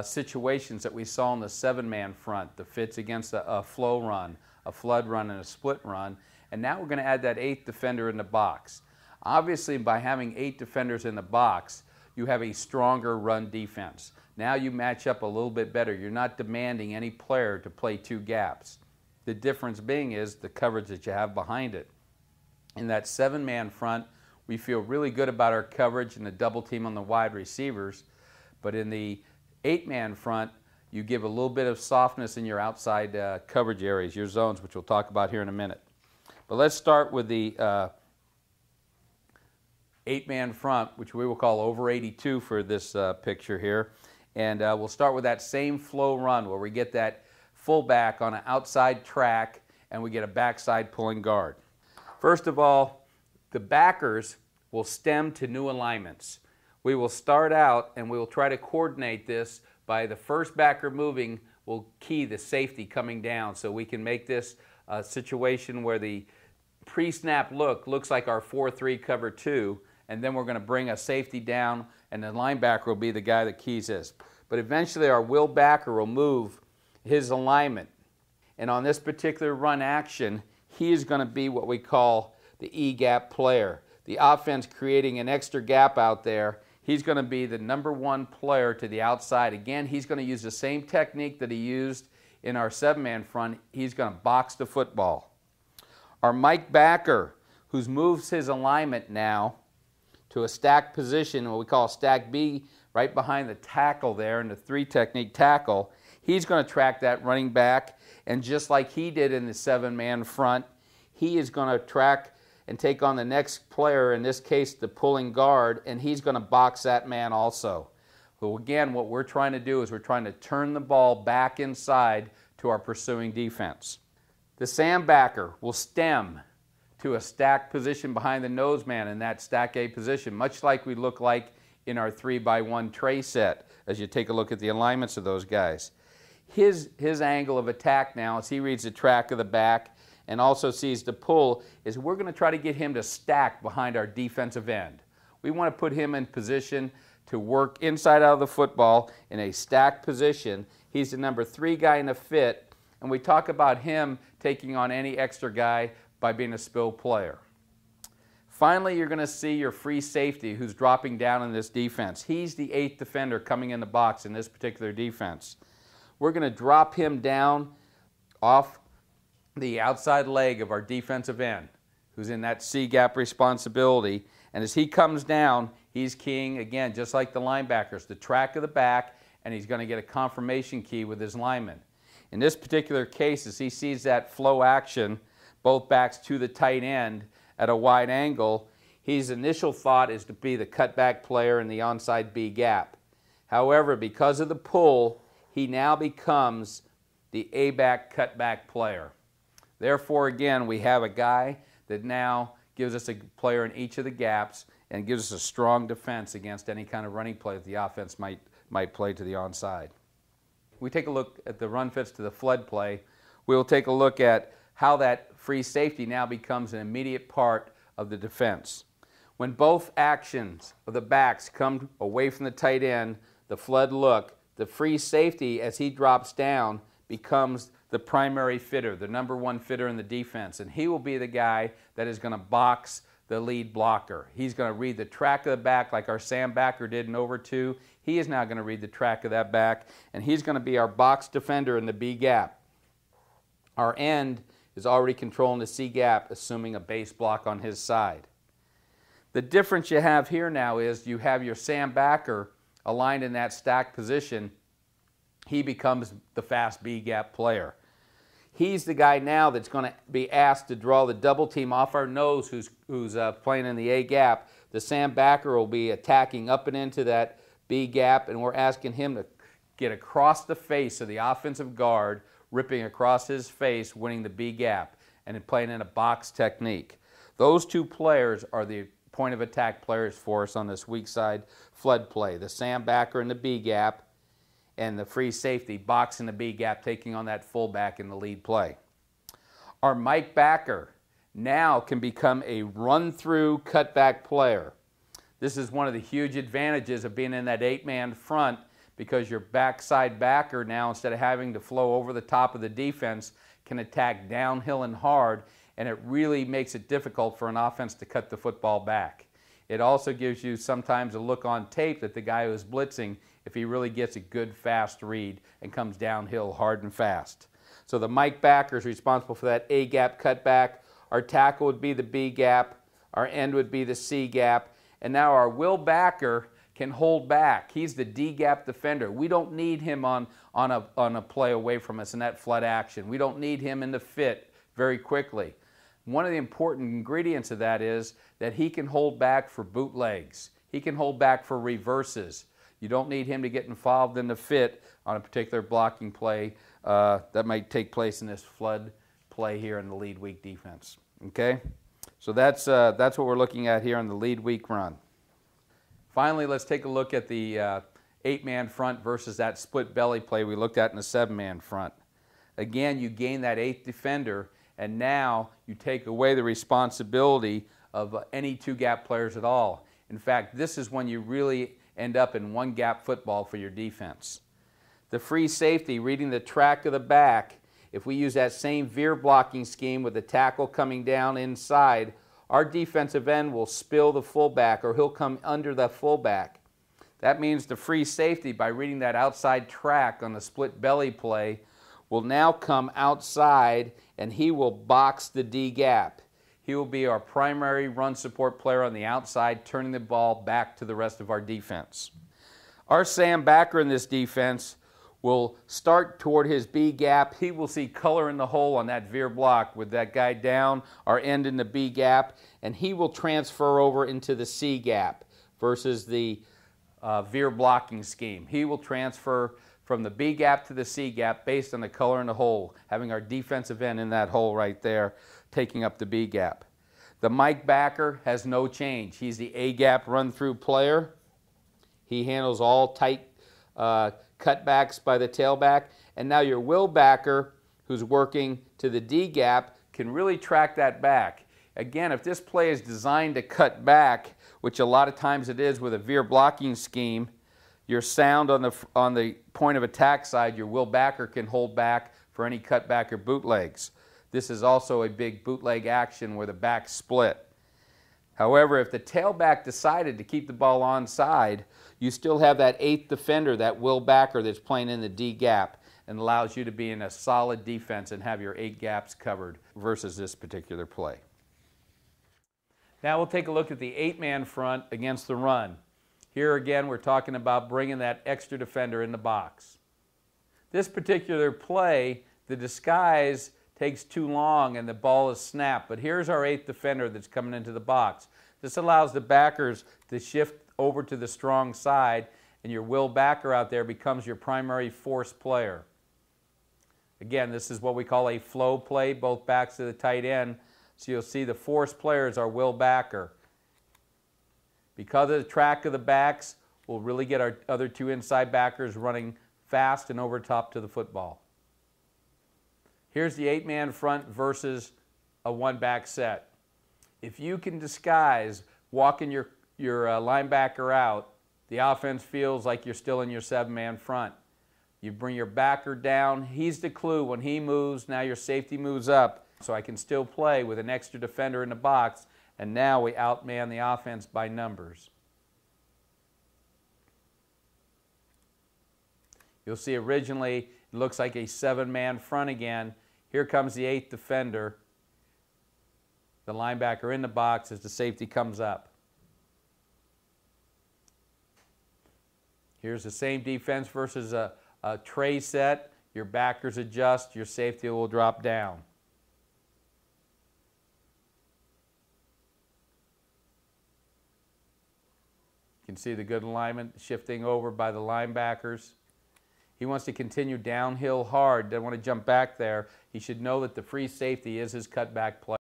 situations that we saw in the 7-man front, the fits against a flow run, a flood run, and a split run. And now we're going to add that 8th defender in the box. Obviously, by having 8 defenders in the box, you have a stronger run defense. Now you match up a little bit better. You're not demanding any player to play 2 gaps. The difference being is the coverage that you have behind it. In that 7-man front, we feel really good about our coverage and the double team on the wide receivers. But in the 8-man front, you give a little bit of softness in your outside coverage areas, your zones, which we'll talk about here in a minute. But let's start with the 8-man front, which we will call over 82 for this picture here. And we'll start with that same flow run where we get that fullback on an outside track and we get a backside pulling guard. First of all, the backers will stem to new alignments. We will start out and we will try to coordinate this by the first backer moving will key the safety coming down, so we can make this a situation where the pre-snap look looks like our 4-3 cover 2, and then we're going to bring a safety down and the linebacker will be the guy that keys this. But eventually our will backer will move his alignment, and on this particular run action he is going to be what we call the E-gap player. The offense creating an extra gap out there, he's going to be the #1 player to the outside. Again, he's going to use the same technique that he used in our 7-man front. He's going to box the football. Our Mike backer, who moves his alignment now to a stack position, what we call stack B, right behind the tackle there in the 3 technique tackle, he's going to track that running back, and just like he did in the 7-man front, he is going to track and take on the next player, in this case the pulling guard, and he's going to box that man also. Well, again, what we're trying to do is we're trying to turn the ball back inside to our pursuing defense. The Sam backer will stem to a stack position behind the nose man in that stack A position, much like we look like in our 3x1 tray set as you take a look at the alignments of those guys. His angle of attack now, as he reads the track of the back and also sees the pull, is we're going to try to get him to stack behind our defensive end. We want to put him in position to work inside out of the football in a stacked position. He's the #3 guy in the fit, and we talk about him taking on any extra guy by being a spill player. Finally, you're going to see your free safety who's dropping down in this defense. He's the 8th defender coming in the box in this particular defense. We're going to drop him down off the outside leg of our defensive end, who's in that C-gap responsibility. And as he comes down, he's keying, again, just like the linebackers, the track of the back, and he's going to get a confirmation key with his lineman. In this particular case, as he sees that flow action, both backs to the tight end at a wide angle, his initial thought is to be the cutback player in the onside B gap. However, because of the pull, he now becomes the A-back cutback player. Therefore, again, we have a guy that now gives us a player in each of the gaps and gives us a strong defense against any kind of running play that the offense might play to the onside. We take a look at the run fits to the flood play. We'll take a look at how that free safety now becomes an immediate part of the defense. When both actions of the backs come away from the tight end, the flood look, the free safety as he drops down becomes the primary fitter, the #1 fitter in the defense, and he will be the guy that is going to box the lead blocker. He's going to read the track of the back like our Sam backer did in over 2. He is now going to read the track of that back, and he's going to be our box defender in the B gap. Our end is already controlling the C gap, assuming a base block on his side. The difference you have here now is you have your Sam backer aligned in that stacked position. He becomes the fast B gap player. He's the guy now that's going to be asked to draw the double team off our nose who's playing in the A gap. The Sam backer will be attacking up and into that B gap, and we're asking him to get across the face of the offensive guard, ripping across his face, winning the B gap, and playing in a box technique. Those 2 players are the point of attack players for us on this weak side flood play. The Sam backer in the B gap, and the free safety boxing the B gap, taking on that fullback in the lead play. Our Mike backer now can become a run-through cutback player. This is one of the huge advantages of being in that 8-man front, because your backside backer now, instead of having to flow over the top of the defense, can attack downhill and hard, and it really makes it difficult for an offense to cut the football back. It also gives you sometimes a look on tape that the guy who is blitzing, if he really gets a good fast read and comes downhill hard and fast. So the Mike backer is responsible for that A gap cutback. Our tackle would be the B gap. Our end would be the C gap. And now our Will backer can hold back. He's the D gap defender. We don't need him on a play away from us in that flood action. We don't need him in the fit very quickly. One of the important ingredients of that is that he can hold back for bootlegs. He can hold back for reverses. You don't need him to get involved in the fit on a particular blocking play that might take place in this flood play here in the lead weak defense. Okay? So that's what we're looking at here on the lead weak run. Finally, let's take a look at the 8-man front versus that split belly play we looked at in the 7-man front. Again, you gain that 8th defender, and now you take away the responsibility of any 2-gap players at all. In fact, this is when you really end up in 1-gap football for your defense. The free safety, reading the track of the back, if we use that same veer blocking scheme with the tackle coming down inside, our defensive end will spill the fullback, or he'll come under the fullback. That means the free safety, by reading that outside track on the split belly play, will now come outside and he will box the D gap. He will be our primary run support player on the outside, turning the ball back to the rest of our defense. Our Sam backer in this defense will start toward his B gap. He will see color in the hole on that veer block with that guy down, our end in the B gap, and he will transfer over into the C gap versus the veer blocking scheme. He will transfer from the B gap to the C gap based on the color in the hole, having our defensive end in that hole right there, taking up the B gap. The Mike backer has no change. He's the A gap run through player. He handles all tight cutbacks by the tailback. And now your Will backer, who's working to the D gap, can really track that back. Again, if this play is designed to cut back, which a lot of times it is with a veer blocking scheme, your sound on the point of attack side, your Will backer can hold back for any cutback or bootlegs. This is also a big bootleg action where the back split. However, if the tailback decided to keep the ball onside, you still have that 8th defender, that Will backer, that's playing in the D gap and allows you to be in a solid defense and have your 8 gaps covered versus this particular play. Now we'll take a look at the 8-man front against the run. Here again, we're talking about bringing that extra defender in the box. This particular play, the disguise takes too long and the ball is snapped, but here's our 8th defender that's coming into the box. This allows the backers to shift over to the strong side, and your Will backer out there becomes your primary force player. Again, this is what we call a flow play, both backs to the tight end. So you'll see the force player is our Will backer. Because of the track of the backs, we'll really get our other 2 inside backers running fast and over top to the football. Here's the 8-man front versus a 1-back set. If you can disguise walking your linebacker out, the offense feels like you're still in your 7-man front. You bring your backer down. He's the clue. When he moves, now your safety moves up. So I can still play with an extra defender in the box, and now we outman the offense by numbers. You'll see originally it looks like a 7-man front again. Here comes the 8th defender, the linebacker in the box as the safety comes up. Here's the same defense versus a tray set. Your backers adjust, your safety will drop down. You can see the good alignment shifting over by the linebackers. He wants to continue downhill hard, doesn't want to jump back there. He should know that the free safety is his cutback play.